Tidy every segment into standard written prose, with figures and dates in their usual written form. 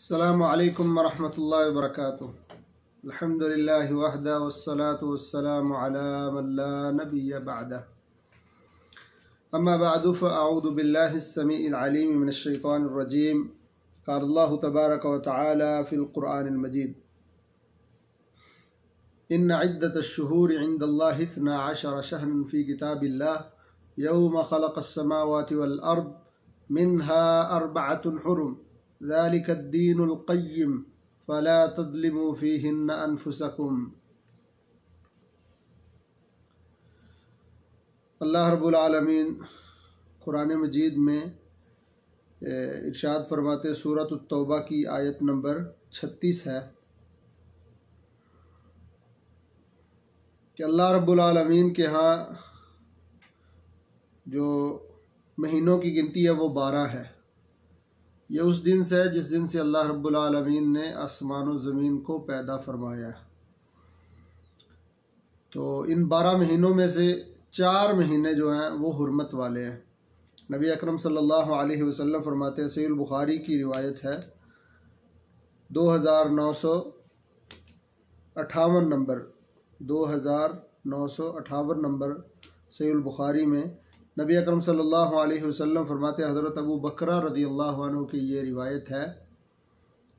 अस्सलामु अलैकुम वरहमतुल्लाहि वबरकातुहू। अल्हम्दुलिल्लाहि वहदा वस्सलातु वस्सलामु अला मन ला नबिय्य बअदा। अम्मा बअदु फ़अऊज़ु बिल्लाहिस समीइल अलीम मिनश शैतानिर रजीम। क़ाल अल्लाहु तबारक व तआला फ़िल क़ुरआनिल मजीद इन्न इद्दतश शुहूरि इंदल्लाहि इस्ना अशरा शहरन फ़ी किताबिल्लाह यौम ख़लक़स समावाति वल अर्द मिन्हा अर्बअतुन हुरुम ज़ालिकद्दीनुल क़य्यिम फ़ला तज़्लिमू फ़ीहिन्ना अनफ़ुसकुम। अल्लाह रब्बुल आलमीन कुरान मजीद में इरशाद फरमाते, सूरत तौबा की आयत नंबर 36 है कि अल्लाह रब्बुल आलमीन के यहाँ जो महीनों की गिनती है वो 12 है। ये उस दिन से है जिस दिन से अल्लाह रब्बुल आलमीन ने आसमान व ज़मीन को पैदा फरमाया। तो इन 12 महीनों में से 4 महीने जो हैं वो हुर्मत वाले हैं। नबी अकरम सल्लल्लाहु अलैहि वसल्लम फरमाते हैं, सहीह बुखारी की रिवायत है 2958 नंबर 2958 नंबर सहीह बुखारी में नबी अकरम सल्लल्लाहु अलैहि वसल्लम फरमाते हैं, हज़रत अबू बकरा रज़ियल्लाहु अन्हु की ये रिवायत है।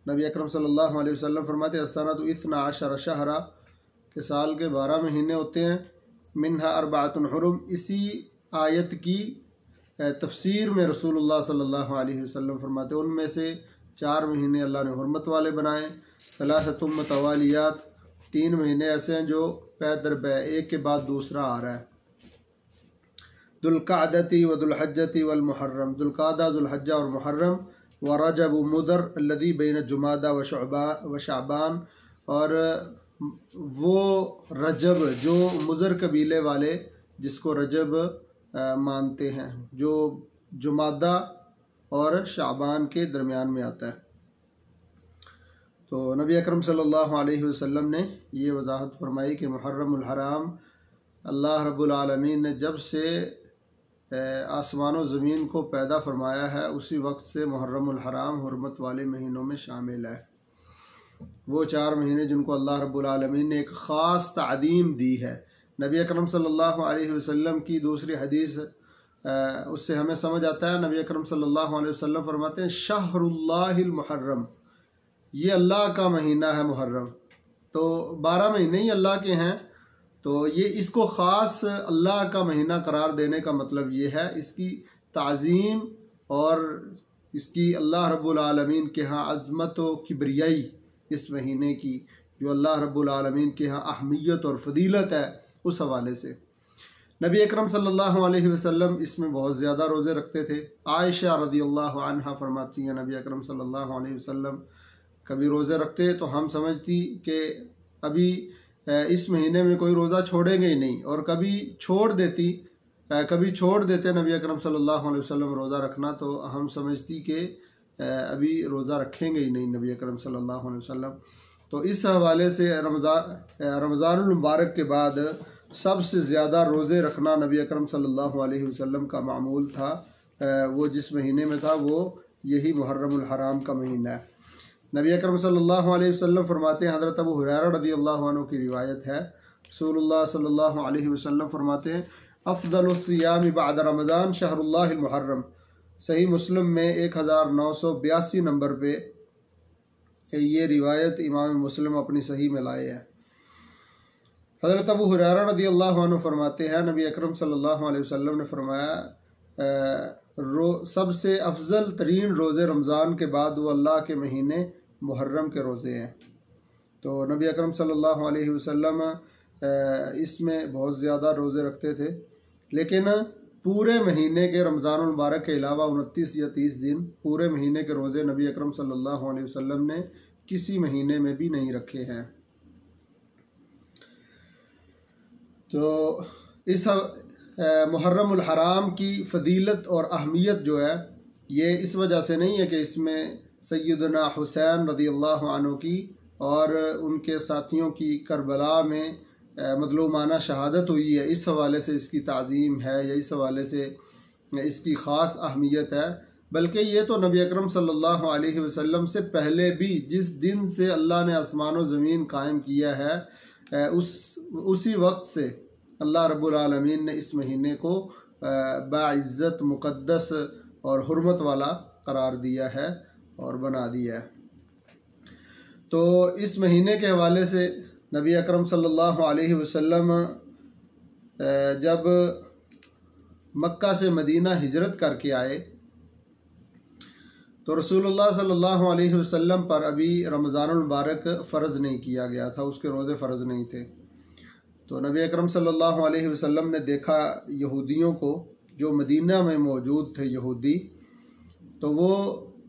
नबी अकरम सल्लल्लाहु अलैहि वसल्लम फरमाते हैं, अस्सनतु इस्ना अशरा शहरा के साल के 12 महीने होते हैं। मिन्हा अर्बअतुन हुरुम, इसी आयत की तफसीर में रसूलुल्लाह सल्लल्लाहु अलैहि वसल्लम फरमाते हैं उनमें से 4 महीने अल्लाह ने हुर्मत वाले बनाए। सलासतुम मुतवालियात, 3 महीने ऐसे हैं जो पै दर पै एक के बाद दूसरा आ रहा है। दुल्क़अदती व दुल्हज्जती वल मुहर्रम, दुल्क़अदा दुल्हज्जा और मुहर्रम, व रजब मुदर अल्लज़ी बैन जुमादा व शाबान, और वो रजब जो मुज़र कबीले वाले जिसको रजब मानते हैं, जो जुमादा और शाबान के दरमियान में आता है। तो नबी अकरम सल्लल्लाहु अलैहि वसल्लम ने ये वजाहत फरमाई कि मुहर्रमुल हराम, अल्लाह रब्बुल आलमीन ने जब से आसमान व ज़मीन को पैदा फरमाया है उसी वक्त से मुहर्रमुल हराम हुर्मत वाले महीनों में शामिल है। वो 4 महीने जिनको अल्लाह रब्बुल आलमीन ने एक ख़ास तादीम दी है। नबी अकरम सल्लल्लाहु अलैहि वसल्लम की दूसरी हदीस उससे हमें समझ आता है, नबी अकरम सल्लल्लाहु अलैहि वसल्लम फरमाते हैं, शहरुल्लाहिल मुहर्रम, ये अल्लाह का महीना है मुहर्रम। तो 12 महीने ही अल्लाह के हैं, तो ये इसको ख़ास अल्लाह का महीना करार देने का मतलब ये है इसकी ताज़ीम और इसकी अल्लाह रब्बुल आलमीन के यहाँ अज़मत व किब्रियाई इस महीने की, जो अल्लाह रब्बुल आलमीन के यहाँ अहमियत और फ़दीलत है, उस हवाले से नबी अकरम सल्लल्लाहु अलैहि वसल्लम इसमें बहुत ज़्यादा रोज़े रखते थे। आयशा रज़ियल्लाहु अन्हा फरमाती हैं, नबी अकरम सल्लल्लाहु अलैहि वसल्लम कभी रोज़े रखते तो हम समझती कि अभी इस महीने में कोई रोज़ा छोड़ेंगे ही नहीं, और कभी छोड़ देते नबी अकरम सल्लल्लाहु अलैहि वसल्लम रोज़ा रखना, तो हम समझती कि अभी रोज़ा रखेंगे ही नहीं नबी अकरम सल्लल्लाहु अलैहि वसल्लम। तो इस हवाले से रमज़ानुल मुबारक के बाद सबसे ज़्यादा रोज़े रखना नबी अकरम सल्लल्लाहु अलैहि वसल्लम का मामूल था। वो जिस महीने में था वो यही मुहर्रमुल हराम का महीना है। नबी अकरम सल्लल्लाहु अलैहि वसल्लम फरमाते हैं, हज़रत अबू हुरैरा रज़ियल्लाहु अन्हु की रिवायत है, रसूलुल्लाह सल्लल्लाहु अलैहि वसल्लम फरमाते हैं, अफ़ज़लुस सियाम बअद रमज़ान शहरुल्लाहिल मुहर्रम। सही मुस्लिम में 1982 नंबर पे ये रिवायत इमाम मुस्लिम अपनी सही में लाए हैं। हज़रत अबू हुरैरा रज़ियल्लाहु अन्हु फरमाते हैं, नबी अकरम सल्लल्लाहु अलैहि वसल्लम ने फरमाया, सबसे अफजल तरीन रोज़े रमज़ान के बाद वो अल्लाह के महीने मुहर्रम के रोज़े हैं। तो नबी अकरम सल्लल्लाहु अलैहि वसल्लम इसमें बहुत ज़्यादा रोज़े रखते थे, लेकिन पूरे महीने के रमज़ानुल मुबारक के अलावा 29 या 30 दिन पूरे महीने के रोज़े नबी अकरम सल्लल्लाहु अलैहि वसल्लम ने किसी महीने में भी नहीं रखे हैं। तो इस मुहर्रमुल हराम की फ़दीलत और अहमियत जो है ये इस वजह से नहीं है कि इसमें सय्यदना हुसैन रज़ियल्लाहु अन्हु की और उनके साथियों की करबला में मज़लूमाना शहादत हुई है, इस हवाले से इसकी ताज़ीम है या इस हवाले से इसकी ख़ास अहमियत है। बल्कि ये तो नबी अकरम सल्लल्लाहु अलैहि वसल्लम से पहले भी जिस दिन से अल्लाह ने आसमान व ज़मीन कायम किया है उसी वक्त से अल्लाह रब्बुल आलमीन ने इस महीने को बाइज़्ज़त मुक़द्दस और हुर्मत वाला करार दिया है और बना दिया है। तो इस महीने के हवाले से नबी अकरम सल्लल्लाहु अलैहि वसल्लम जब मक्का से मदीना हिजरत करके आए तो रसूलुल्लाह सल्लल्लाहु अलैहि वसल्लम पर अभी रमज़ानुल मुबारक फ़र्ज़ नहीं किया गया था, उसके रोज़े फ़र्ज़ नहीं थे। तो नबी अकरम सल्लल्लाहु अलैहि वसल्लम ने देखा यहूदियों को जो मदीना में मौजूद थे यहूदी, तो वो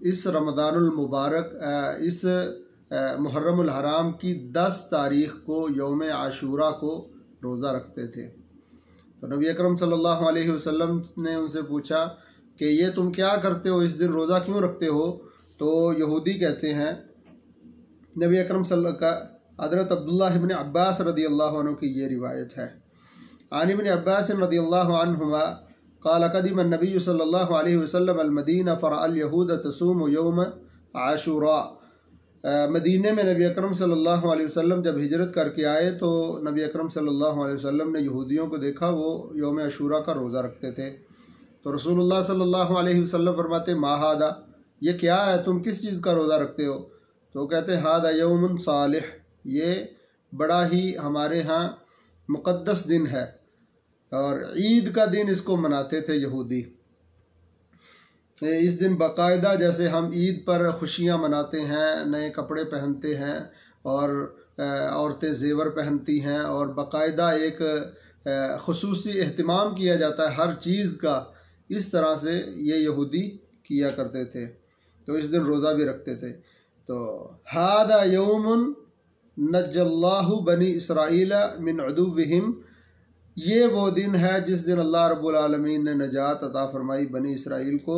इस रमज़ानुल मुबारक इस मुहर्रमुल हराम की 10 तारीख़ को यौम आशूरा को रोज़ा रखते थे। तो नबी अकरम सल्लल्लाहु अलैहि वसल्लम ने उनसे पूछा कि ये तुम क्या करते हो, इस दिन रोज़ा क्यों रखते हो? तो यहूदी कहते हैं, नबी अकरम हज़रत अब्दुल्लाह इब्न अब्बास रदियल्लाहु अन्हु की ये रिवायत है, आन इब्न अब्बास रदियल्लाहु अन्हुमा क़ाल क़दिम नबी सल्लल्लाहु अलैहि वसल्लम अल मदीना फ़रअल यहूद तसूम यौम आशूरा। मदीने में नबी अकरम सल्लल्लाहु अलैहि वसल्लम जब हिजरत करके आए तो नबी अकरम सल्लल्लाहु अलैहि वसल्लम ने यहूदियों को देखा वो यौम आशूरा का रोज़ा रखते थे। तो रसूलुल्लाह सल्लल्लाहु अलैहि वसल्लम फरमाते मा हादा, ये क्या है, तुम किस चीज़ का रोज़ा रखते हो? तो कहते हादा यौमुन सालिह, ये बड़ा ही हमारे यहाँ मुक़द्दस दिन है और ईद का दिन इसको मनाते थे यहूदी। इस दिन बाकायदा जैसे हम ईद पर खुशियाँ मनाते हैं, नए कपड़े पहनते हैं और औरतें ज़ेवर पहनती हैं और बाकायदा एक ख़ुसूसी एहतिमाम किया जाता है हर चीज़ का, इस तरह से ये यहूदी किया करते थे। तो इस दिन रोज़ा भी रखते थे। तो हादा यौमुन नज्जल्लाहु बनी इसराइल मिन अदुव्विहिम, ये वो दिन है जिस दिन अल्लाह रब्बुल आलमीन ने नजात अता फरमाई बनी इसराइल को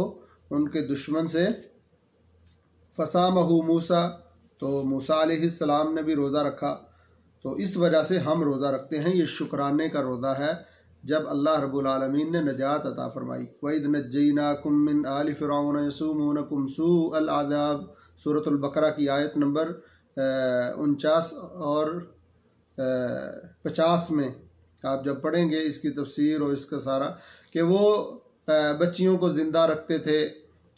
उनके दुश्मन से। फसामहु मूसा, तो मूसा अलैहिस्सलाम ने भी रोज़ा रखा। तो इस वजह से हम रोज़ा रखते हैं, ये शुक्राने का रोज़ा है जब अल्लाह रब्बुल आलमीन ने नजात अता फरमाई। वइद नज्जैनाकुम मिन आलि फ़िरऔन यसूमुनकुम सूअल अज़ाब, सूरतुल बकरा की आयत नंबर 49 और 50 में आप जब पढ़ेंगे इसकी तफसीर और इसका सारा, कि वो बच्चियों को ज़िंदा रखते थे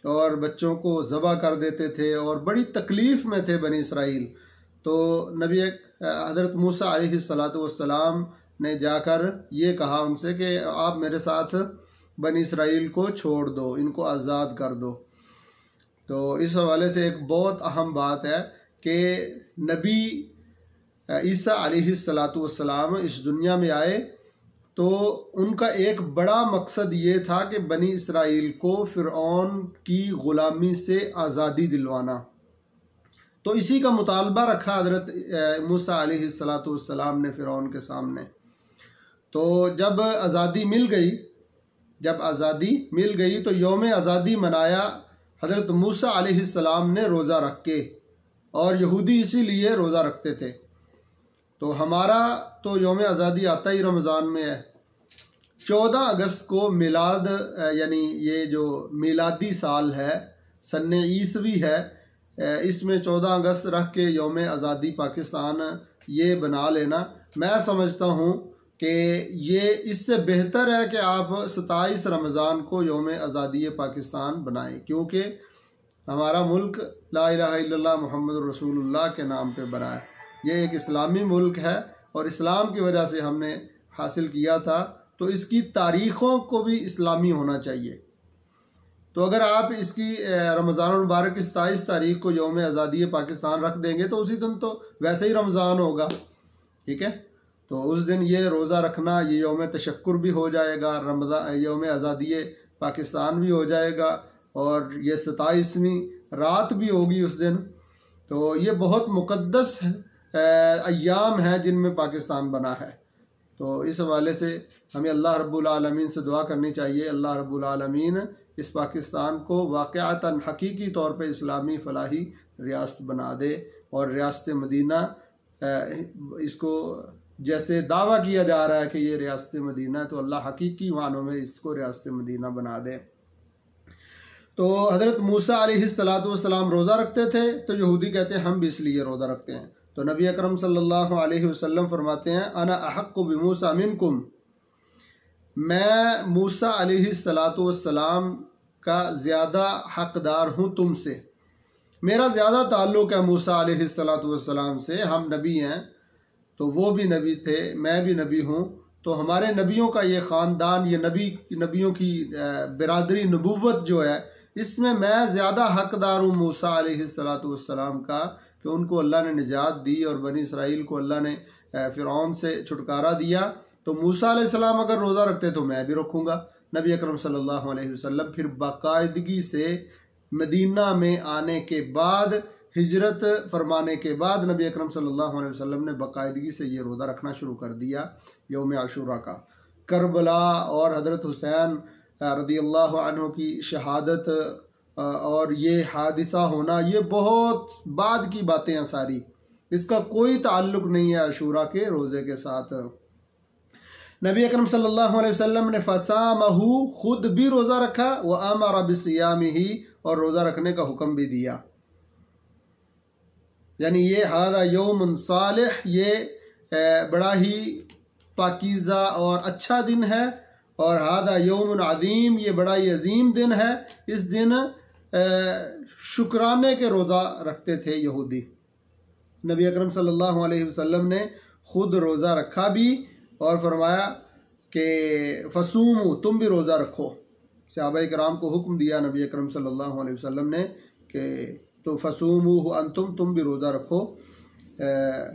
और बच्चों को ज़बह कर देते थे और बड़ी तकलीफ़ में थे बनी इसराइल। तो नबी हज़रत मूसा अलैहिस्सलातु वस्सलाम ने जाकर ये कहा उनसे कि आप मेरे साथ बनी इसराइल को छोड़ दो, इनको आज़ाद कर दो। तो इस हवाले से एक बहुत अहम बात है कि नबी ईसा अलैहिस्सलातु वस्सलाम इस दुनिया में आए तो उनका एक बड़ा मकसद ये था कि बनी इसराइल को फ़िरऔन की ग़ुलामी से आज़ादी दिलवाना। तो इसी का मुतालबा रखा हज़रत मूसा अलैहिस्सलातु वस्सलाम ने फ़िरऔन के सामने। तो जब आज़ादी मिल गई तो यौम आज़ादी मनाया हज़रत मूसा अलैहिस्सलाम ने रोज़ा रख के, और यहूदी इसीलिए रोज़ा रखते थे। तो हमारा तो यौम आज़ादी आता ही रमज़ान में है। 14 अगस्त को मिलाद यानी ये जो मिलादी साल है, सन्न ईसवी है, इसमें 14 अगस्त रख के यौम आज़ादी पाकिस्तान ये बना लेना, मैं समझता हूँ कि ये इससे बेहतर है कि आप 27 रमज़ान को यौम आज़ादी पाकिस्तान बनाएं, क्योंकि हमारा मुल्क ला इलाहा इल्लल्लाह मुहम्मदुर रसूलुल्लाह के नाम पे बना है। ये एक इस्लामी मुल्क है और इस्लाम की वजह से हमने हासिल किया था, तो इसकी तारीख़ों को भी इस्लामी होना चाहिए। तो अगर आप इसकी रमज़ान मुबारक की 27 तारीख़ को यौम आज़ादी पाकिस्तान रख देंगे तो उसी दिन तो वैसे ही रमज़ान होगा, ठीक है। तो उस दिन ये रोज़ा रखना ये यौम तशक्कुर भी हो जाएगा, यौम आज़ादी पाकिस्तान भी हो जाएगा और ये 27वीं रात भी होगी उस दिन। तो ये बहुत मुक़द्दस अय्याम हैं जिनमें पाकिस्तान बना है। तो इस हवाले से हमें अल्लाह रब्बुल आलमीन से दुआ करनी चाहिए, अल्लाह रब्बुल आलमीन इस पाकिस्तान को वाक़अतन हकीकी तौर पे इस्लामी फ़लाही रियासत बना दे और रियासत मदीना इसको जैसे दावा किया जा रहा है कि ये रियासत मदीना है, तो अल्लाह हकीकी मानों में इसको रियासत मदीना बना दे। तो हज़रत मूसा अलैहिस्सलाम रोज़ा रखते थे, तो यहूदी कहते हैं हम भी इसलिए रोज़ा रखते हैं। तो नबी अकरम सल्लल्लाहु अलैहि वसल्लम फरमाते हैं अना अहक्कु बिमूसा मिनकुम, मैं मूसा अलैहिस्सलाम का ज़्यादा हक़दार हूँ तुमसे, मेरा ज़्यादा ताल्लुक़ है मूसा अलैहिस्सलाम से। हम नबी हैं तो वो भी नबी थे, मैं भी नबी हूँ, तो हमारे नबियों का ये ख़ानदान, ये नबियों की बिरादरी नबुव्वत जो है, इसमें मैं ज़्यादा हक़दार हूँ मूसा अलैहिस्सलाम का, कि उनको अल्लाह ने निजात दी और बनी इसराइल को अल्लाह ने फ़िरऔन से छुटकारा दिया। तो मूसा अलैहिस्सलाम अगर रोज़ा रखते तो मैं भी रखूँगा। नबी अकरम सल्लल्लाहु अलैहि वसल्लम फिर बाकायदगी से मदीना में आने के बाद, हिजरत फरमाने के बाद नबी अकरम सल्लल्लाहु अलैहि वसल्लम ने बाकायदगी से ये रोज़ा रखना शुरू कर दिया यौम आशूरा का। करबला और हज़रत हुसैन रदियल्लाहु अन्हु की शहादत और ये हादिसा होना, ये बहुत बाद की बातें हैं सारी, इसका कोई ताल्लुक़ नहीं है आशूरा के रोज़े के साथ। नबी अकरम सल्लल्लाहु अलैहि वसल्लम ने फसामहू, खुद भी रोज़ा रखा, व अमर बिसियामिही, और रोज़ा रखने का हुक्म भी दिया। यानी ये हादा यौमुन सालिह, ये बड़ा ही पाकीज़ा और अच्छा दिन है, और हादा यौमुन अज़ीम, ये बड़ा ही अजीम दिन है। इस दिन शुक्राने के रोज़ा रखते थे यहूदी। नबी अकरम सल्लल्लाहु अलैहि वसल्लम ने ख़ुद रोज़ा रखा भी और फरमाया कि फसूमू, तुम भी रोज़ा रखो। सहाबा किराम को हुक्म दिया नबी अकरम सल्लल्लाहु अलैहि वसल्लम ने कि तो फसूमू अंतुम, तुम भी रोज़ा रखो,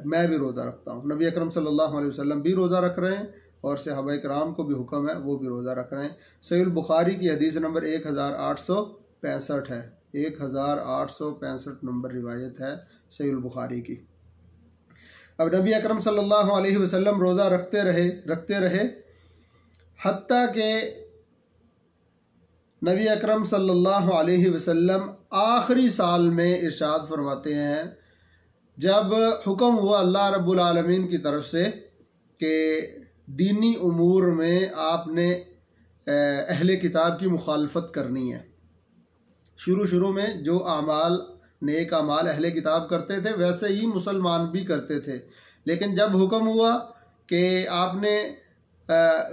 मैं भी रोज़ा रखता हूँ। नबी अकरम सल्लल्लाहु अलैहि वसल्लम भी रोज़ा रख रहे हैं और सहाबा किराम को भी हुक्म है, वो भी रोज़ा रख रहे हैं। सहीह बुखारी की हदीस नंबर 1865 है, 1865 नंबर रिवायत है सहीह बुखारी की। अब नबी अकरम सल्लल्लाहु अलैहि वसल्लम रोज़ा रखते रहे हत्ता के नबी अकरम सल्लल्लाहु अलैहि वसल्लम आखिरी साल में इरशाद फरमाते हैं, जब हुक्म हुआ अल्लाह रब्बुल आलमीन की तरफ से कि दीनी उमूर में आपने अहले किताब की मुखालफत करनी है। शुरू में जो आमाल, नेक आमाल अहले किताब करते थे, वैसे ही मुसलमान भी करते थे, लेकिन जब हुक्म हुआ कि आपने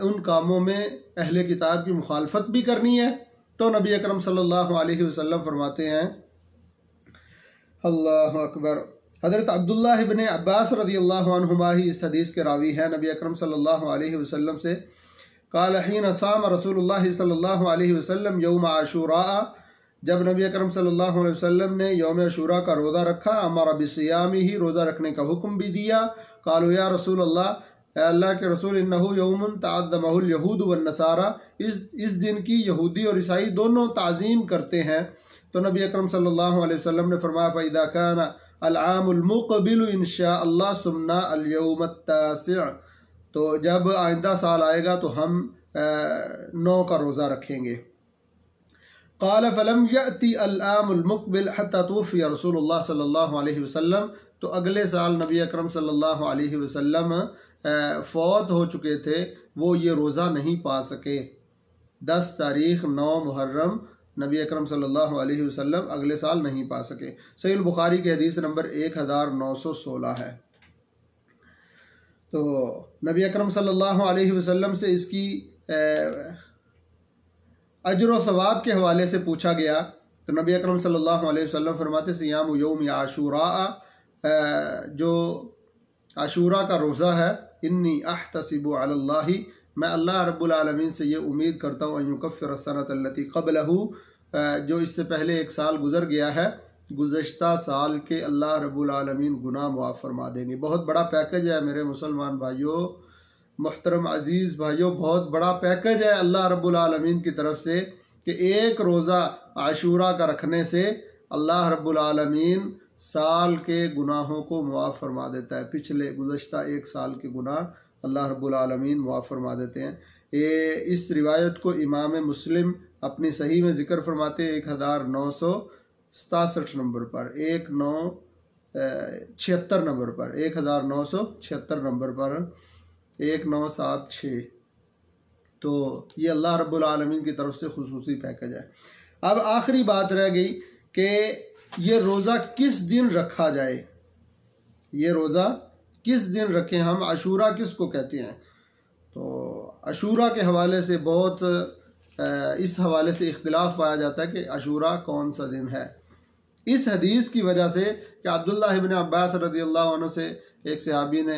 उन कामों में अहले किताब की मुखालफत भी करनी है, तो नबी अकरम सल्लल्लाहु अलैहि वसल्लम फरमाते हैं, अल्लाहु अकबर। हज़रत अब्दुल्लाह इब्न अब्बास रज़ियल्लाहु अन्हुमा ही इस हदीस के रावी हैं। नबी अकरम सल्लल्लाहु अलैहि वसल्लम से क़ालहीन साम रसूलुल्लाह सल्लल्लाहु अलैहि वसल्लम यौम आशूरा, जब नबी अकरम सल्लल्लाहु अलैहि वसल्लम ने यौम आशूरा का रोज़ा रखा, अमर बिसियामिही, रोज़ा रखने का हुक्म भी दिया। क़ालू या रसूल अल्लाह, अल्लाह के रसूल, इन्नहु यौमुन तअद्दमहुल यहूद वन नसारा, इस दिन की यहूदी और ईसाई दोनों ताज़ीम करते हैं। तो नबी अकरम सल्लल्लाहु अलैहि वसल्लम ने फरमाया, फ़इदा काना अल आमुल मुक़बिल इंशाअल्लाह सुमना अल यौम अत्तासिअ, तो जब आइंदा साल आएगा तो हम 9 का रोज़ा रखेंगे। क़ाल फ़लम यअति अल आमुल मुक़बिल हत्ता तुफ़िया रसूलुल्लाह सल्लल्लाहु अलैहि वसल्लम, तो अगले साल नबी अकरम सल्लल्लाहु अलैहि वसल्लम फ़ौत हो चुके थे, वो ये रोज़ा नहीं पा सके। 10 तारीख़ 9 मुहर्रम नबी अकरम सल्लल्लाहु अलैहि वसल्लम अगले साल नहीं पा सके। सहीह बुखारी की हदीस नंबर 1916 है। तो नबी अकरम सल्लल्लाहु अलैहि वसल्लम से इसकी अजर व सवाब के हवाले से पूछा गया, तो नबी अकरम सल्लल्लाहु अलैहि वसल्लम फरमाते, सियाम यौम आशूरा, जो आशूरा का रोज़ा है, इन्नी अहतसिबु अलल्लाहि, मैं अल्लाह रब्बुल आलमीन से ये उम्मीद करता हूँ, अय्युकफ़िर सनत अल्लती क़ब्लहू, जो इससे पहले एक साल गुज़र गया है, गुज़श्ता साल के अल्लाह रब्बुल आलमीन गुनाह मुआफ़ फरमा देंगे। बहुत बड़ा पैकेज है मेरे मुसलमान भाइयों, मुहतरम अज़ीज़ भाइयों, बहुत बड़ा पैकेज है अल्लाह रब्बुल आलमीन की तरफ से कि एक रोज़ा आशूरा का रखने से अल्लाह रब्बुल आलमीन साल के गुनाहों को मुआफ़ फरमा देता है। पिछले गुज़श्ता एक साल के गुनाह अल्लाह रब्बुल आलमीन मुआफ़ फरमा देते हैं। ये इस रिवायत को इमाम मुस्लिम अपनी सही में ज़िक्र फरमाते हैं 1967 नंबर पर, 1976 नंबर पर, 1976 नंबर पर, 1976। तो ये अल्लाह रब्बुल आलमीन की तरफ से खुसूसी पैकेज है। अब आखिरी बात रह गई कि ये रोज़ा किस दिन रखा जाए, ये रोज़ा किस दिन रखें हम, आशूरा किसको कहते हैं। तो आशूरा के हवाले से बहुत इस हवाले से इख्तिलाफ पाया जाता है कि आशूरा कौन सा दिन है। इस हदीस की वजह से कि अब्दुल्लाह इब्न अब्बास रदियल्लाहु अन्हु से एक सहाबी ने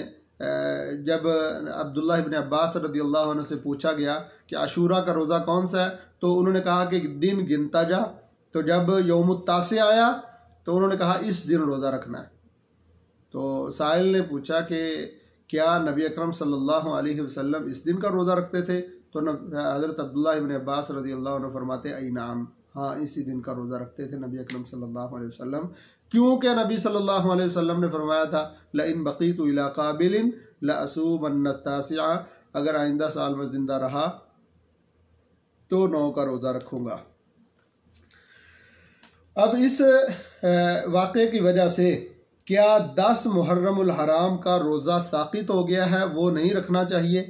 जब अब्दुल्लाह इब्न अब्बास रदियल्लाहु अन्हु से पूछा गया कि आशूरा का रोज़ा कौन सा है, तो उन्होंने कहा कि दिन गिनता जा। तो जब यौमुत तासे आया तो उन्होंने कहा इस दिन रोज़ा रखना है। तो साइल ने पूछा कि क्या नबी अकरम सल्लल्लाहु अलैहि वसल्लम इस दिन का रोज़ा रखते थे? तो हज़रत अब्दुल्लाह इब्न अब्बास रदियल्लाहु अन्हु फरमाते आई नाम, हाँ इसी दिन का रोज़ा रखते थे नबी अकरम सल्लल्लाहु अलैहि वसल्लम, क्योंकि नबी सल्लल्लाहु अलैहि वसल्लम ने फरमाया था लइन बक़ीतु इला क़ाबिलिन लअसूमन्न तासिआ, अगर आइंदा साल में ज़िंदा रहा तो 9 का रोज़ा रखूँगा। अब इस वाक़े की वजह से क्या 10 मुहर्रमुल हराम का रोज़ा साक़ित हो गया है, वो नहीं रखना चाहिए?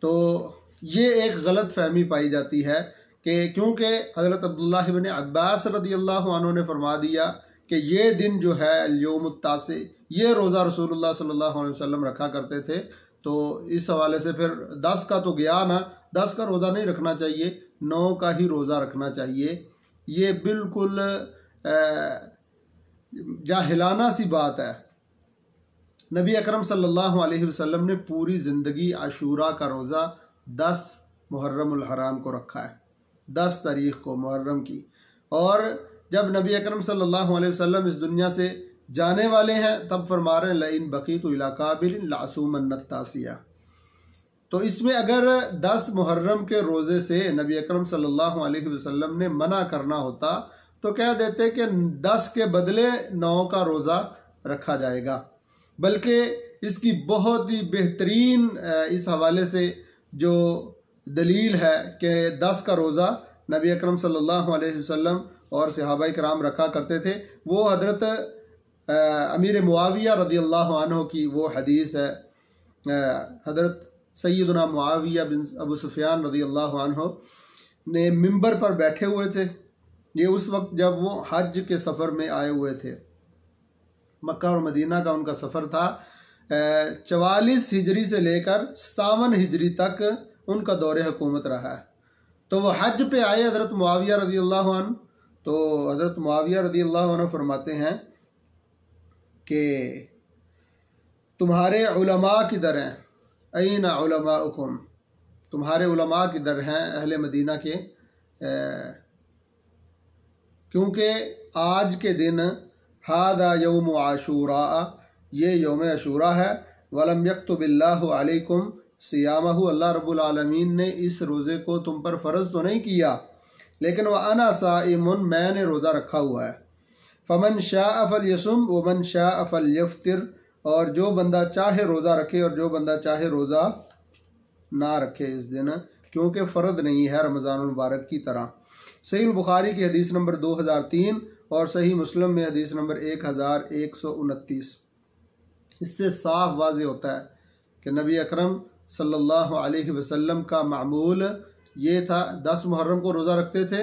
तो ये एक गलत फहमी पाई जाती है कि क्योंकि हज़रत अब्दुल्लाह इब्न अब्बास रदियल्लाहु अन्हु ने फरमा दिया कि ये दिन जो है यौमुत तासे, ये रोज़ा रसूलुल्लाह सल्लल्लाहु अलैहि वसल्लम रखा करते थे, तो इस हवाले से फिर 10 का तो गया ना, 10 का रोज़ा नहीं रखना चाहिए, 9 का ही रोज़ा रखना चाहिए। ये बिल्कुल जाहिलाना सी बात है। नबी अकरम सल्लल्लाहु अलैहि वसल्लम ने पूरी ज़िंदगी आशूरा का रोज़ा 10 मुहर्रमुल हराम को रखा है, 10 तारीख़ को मुहर्रम की। और जब नबी अकरम सल्लल्लाहु अलैहि वसल्लम इस दुनिया से जाने वाले हैं तब फरमा रहे हैं लइन बक़ीतु इला क़ाबिलिन लअसूमन्न तासिया। तो इसमें अगर 10 मुहर्रम के रोज़े से नबी अकरम सल्लल्लाहु अलैहि वसल्लम ने मना करना होता तो कह देते कि 10 के बदले 9 का रोज़ा रखा जाएगा। बल्कि इसकी बहुत ही बेहतरीन इस हवाले से जो दलील है कि 10 का रोज़ा नबी अकरम सल्लल्लाहु अलैहि वसल्लम और सहाबाए किराम रखा करते थे, वो हज़रत अमीर मुआविया रदियल्लाहु अन्हु की वो हदीस है। हज़रत सैयदना मुआविया बिन अबू सुफियान रदियल्लाहु अन्हु ने मिंबर पर बैठे हुए थे। ये उस वक्त जब वो हज के सफ़र में आए हुए थे, मक्का और मदीना का उनका सफ़र था। 44 हिजरी से लेकर 57 हिजरी तक उनका दौरे हुकूमत रहा है। तो वो हज पे आए हज़रत मुआविया रदियल्लाहु अन्हु। तो हज़रत मुआविया रदियल्लाहु अन्हु फरमाते हैं कि तुम्हारे उलमा किधर हैं, ऐना उलमाउकुम, तुम्हारे उलमा किधर हैं अहले मदीना के, क्योंकि आज के दिन हादा यौम आशूरा, ये यौम आशूरा है। वलम यक्तुबिल्लाहु अलैकुम सियामहु, अल्लाह रब्बुल आलमीन ने इस रोज़े को तुम पर फ़र्ज़ तो नहीं किया, लेकिन वह अना साइमुन, मैंने रोज़ा रखा हुआ है। फ़मन शाअ फ़लयसुम वमन शाअ फ़लयफ़्तिर, और जो बंदा चाहे रोज़ा रखे और जो बंदा चाहे रोज़ा ना रखे इस दिन, क्योंकि फ़र्द नहीं है रमज़ानुल मुबारक की तरह। सही बुखारी की हदीस नंबर 2003 और सही मुस्लिम में हदीस नंबर 1129। इससे साफ वाज़ेह होता है कि नबी अकरम सल्लल्लाहु अलैहि वसल्लम का मामूल ये था, 10 मुहर्रम को रोज़ा रखते थे।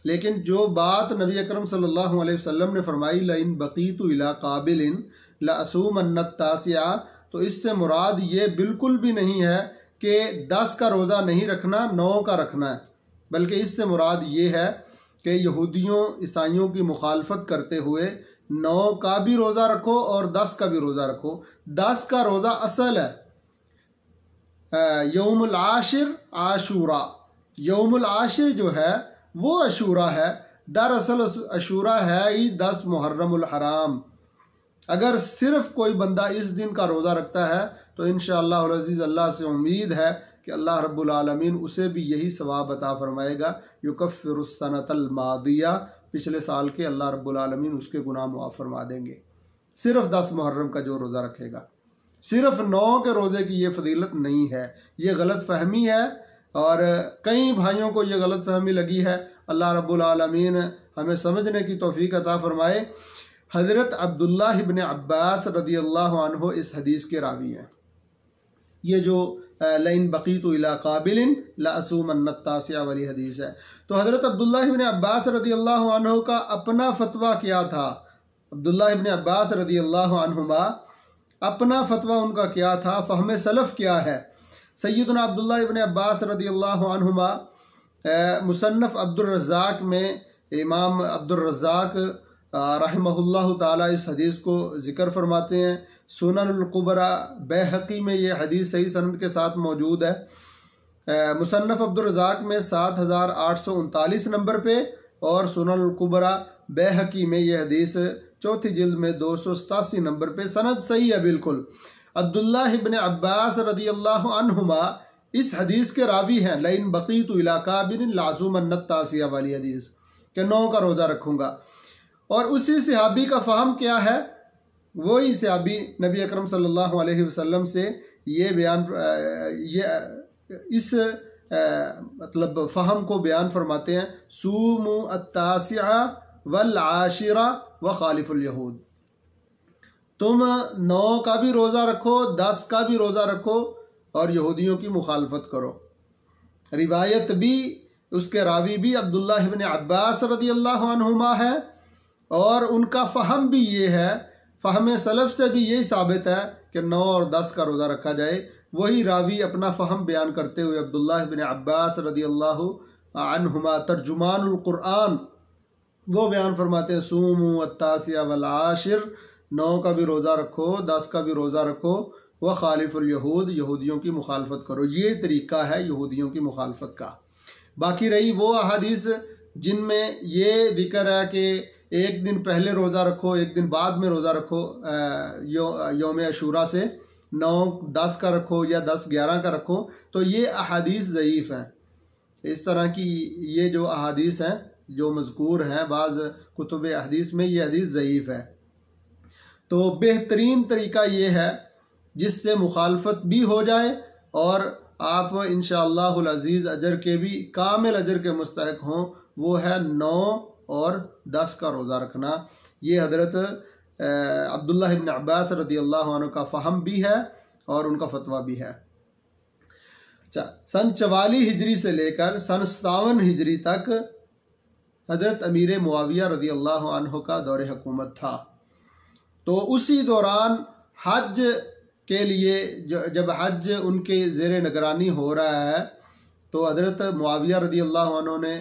लेकिन जो बात नबी अकरम सल्लल्लाहु अलैहि वसल्लम ने फरमाई लइन बक़ीतु इला क़ाबिलिन लअसूमन्न तासिआ, तो इससे मुराद ये बिल्कुल भी नहीं है कि 10 का रोज़ा नहीं रखना, 9 का रखना है, बल्कि इससे मुराद ये है कि यहूदियों ईसाइयों की मुखालफत करते हुए 9 का भी रोज़ा रखो और 10 का भी रोज़ा रखो। 10 का रोज़ा असल है यौमुल आशिर आशूरा, यौमुल आशिर जो है वो अशूरा है, दरअसल अशूरा है ही 10 मुहर्रमुल हराम। अगर सिर्फ कोई बंदा इस दिन का रोज़ा रखता है तो इंशाअल्लाह अज़ीज़ अल्लाह से उम्मीद है कि अल्लाह रब्बुल आलमीन उसे भी यही सवाब अता फरमाएगा, युकफ़िरुस सनतल मादिया, पिछले साल के अल्लाह रब्बुल आलमीन उसके गुनाह मुआफ़ फरमा देंगे। सिर्फ 10 मुहर्रम का जो रोज़ा रखेगा, सिर्फ 9 के रोज़े की ये फजीलत नहीं है, ये गलत फहमी है और कई भाइयों को ये गलत फहमी लगी है। अल्लाह रब्बुल आलमीन हमें समझने की तौफीक अता फरमाए। हज़रत अब्दुल्लाह इब्न अब्बास रदियल्लाहु अन्हु इस हदीस के रावी हैं। ये जो लइन बकीतु इला काबिलिन लासूमन्नत तासिया वाली हदीस है। तो हज़रत अब्दुल्लाह इब्न अब्बास रदियल्लाहु अन्हु का अपना फतवा क्या था? अब्दुल्लाह इब्न अब्बास रदियल्लाहु अन्हुमा अपना फतवा उनका क्या था, फ़हम सलफ़ क्या है? सय्यदुना अब्दुल्लाह इब्न अब्बास रदियल्लाहु अन्हुमा मुसन्नफ़ अब्दुर रज़्ज़ाक़ में इमाम अब्दुर रज़्ज़ाक़ रहमहुल्लाहु ताला इस हदीस को ज़िक्र फरमाते हैं। सुननुल कुबरा बैहक़ी में ये हदीस सही सनद के साथ मौजूद है। मुसन्नफ़ अब्दुर रज़्ज़ाक़ में 7839 नंबर पे और सुननुल कुबरा बैहक़ी में ये हदीस चौथी जिल्द में 287 नंबर पे सनद सही है बिल्कुल। अब्दुल्लाह इब्न अब्बास रदियल्लाहु अन्हुमा इस हदीस के रावी हैं। लइन बकीतु इला काबिलिन लासूमन्नत तासिया वाली हदीस के 9 का रोज़ा रखूँगा। और उसी सहाबी का फ़हम क्या है? वही सहाबी नबी अकरम सल्लल्लाहु अलैहि वसल्लम से ये बयान इस मतलब फ़हम को बयान फरमाते हैं, सूमु अत्तासिआ वल आशिरा व खालिफुल यहूद। तुम 9 का भी रोज़ा रखो, 10 का भी रोज़ा रखो और यहूदियों की मुखालफत करो। रिवायत भी उसके रावी भी अब्दुल्लाह इब्न अब्बास रदियल्लाहु अन्हुमा है और उनका फ़हम भी ये है, फ़हम सलफ़ से भी यही साबित है कि 9 और 10 का रोज़ा रखा जाए। वही रावी अपना फ़हम बयान करते हुए अब्दुल्लाह इब्न अब्बास रदियल्लाहु अन्हुमा तर्जुमानुल कुरान वो बयान फरमाते हैं, सूमु अत्तासिया वल आशिर, 9 का भी रोज़ा रखो, 10 का भी रोज़ा रखो, व खालिफुल यहूद, यहूदियों की मुखालफत करो। ये तरीक़ा है यहूदियों की मुखालफत का। बाकी रही वो अहादीस जिनमें ये जिक्र है कि एक दिन पहले रोज़ा रखो, एक दिन बाद में रोज़ा रखो, यौम अशूरा से 9-10 का रखो या 10-11 का रखो, तो ये अहादीस ज़ईफ़ हैं। इस तरह की ये जो अहादीस हैं जो मज़कूर हैं बाज़ कुतुब हदीस में, ये हदीस ज़ईफ़ है। तो बेहतरीन तरीक़ा ये है जिससे मुखालफत भी हो जाए और आप इंशाअल्लाहुल अज़ीज़ अजर के भी कामिल अजर के मुस्तहिक हों, वो है 9 और 10 का रोज़ा रखना। ये हज़रत अब्दुल्लाह इब्न अब्बास रदियल्लाहु अन्हु का फ़हम भी है और उनका फतवा भी है। अच्छा, सन 44 हिजरी से लेकर सन 57 हिजरी तक हज़रत अमीर मुआविया रदियल्लाहु अन्हु का दौरे हुकूमत था। तो उसी दौरान हज के लिए जब हज उनके ज़ेर निगरानी हो रहा है तो हज़रत मुआविया रदियल्लाहु अन्हु ने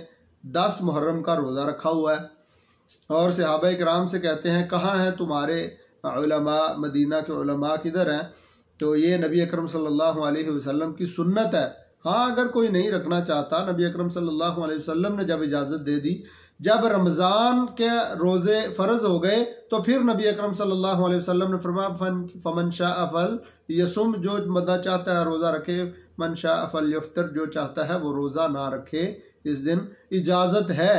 10 मुहर्रम का रोज़ा रखा हुआ है और सहाबा किराम से कहते हैं, कहाँ हैं तुम्हारे उलमा, मदीना के उलमा किधर हैं? तो ये नबी अकरम सल्लल्लाहु अलैहि वसल्लम की सुन्नत है। हाँ, अगर कोई नहीं रखना चाहता, नबी अकरम सल्लल्लाहु अलैहि वसल्लम ने जब इजाज़त दे दी, जब रमज़ान के रोज़े फ़र्ज़ हो गए तो फिर नबी अकरम सल्लल्लाहु अलैहि वसल्लम ने फरमाया, फ़मन शाअ फल यसुम, जो बंदा चाहता है रोज़ा रखे, मन शाअ फल यफ्तर, जो चाहता है वो रोज़ा ना रखे। इस दिन इजाज़त है,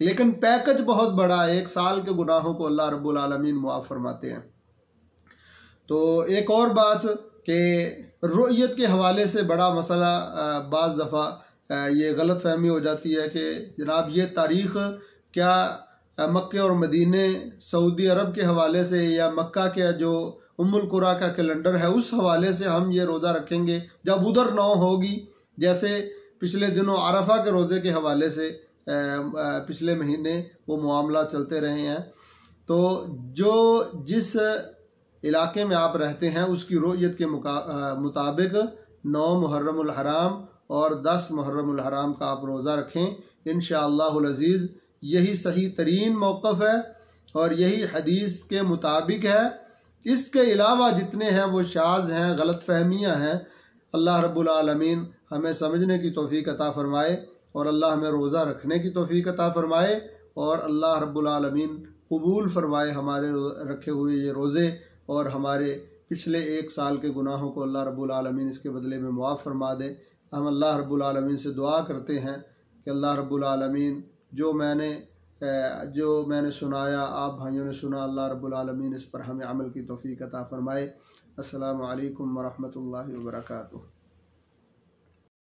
लेकिन पैकेज बहुत बड़ा है, 1 साल के गुनाहों को अल्लाह रब्बुल आलमीन मुआफ़ फरमाते हैं। तो एक और बात कि रुयत के हवाले से बड़ा मसला बाज़ दफ़ा ये गलत फहमी हो जाती है कि जनाब ये तारीख़ क्या मक्के और मदीने सऊदी अरब के हवाले से या मक्का के जो उम्मुल कुरा का कैलेंडर है उस हवाले से हम ये रोज़ा रखेंगे जब उधर 9 होगी। जैसे पिछले दिनों अरफा के रोज़े के हवाले से पिछले महीने वो मामला चलते रहे हैं। तो जो जिस इलाके में आप रहते हैं उसकी रुयत के मुताबिक 9 मुहर्रमुल हराम और 10 मुहर्रमुल हराम का आप रोज़ा रखें। इंशाअल्लाहुल अज़ीज़ यही सही तरीन मौक़िफ़ है और यही हदीस के मुताबिक है। इसके अलावा जितने हैं वो शाज़ हैं, गलत फहमियाँ हैं। अल्लाह रब्बुल आलमीन हमें समझने की तौफ़ीक़ अता फ़रमाए और अल्लाह हमें रोज़ा रखने की तौफ़ीक़ अता फ़रमाए और अल्लाह रब्बुल आलमीन कबूल फ़रमाए हमारे रखे हुए ये रोज़े और हमारे पिछले 1 साल के गुनाहों को अल्लाह रब्बुल आलमीन इसके बदले में मुआफ़ फरमा दे। हम अल्लाह रब्बुल आलमीन से दुआ करते हैं कि अल्लाह रब्बुल आलमीन जो मैंने सुनाया, आप भाइयों ने सुना, अल्लाह रब्बुल आलमीन इस पर हमें अमल की तौफ़ीक़ अता फ़रमाए। अस्सलामु अलैकुम व रहमतुल्लाहि व बरकातुहू।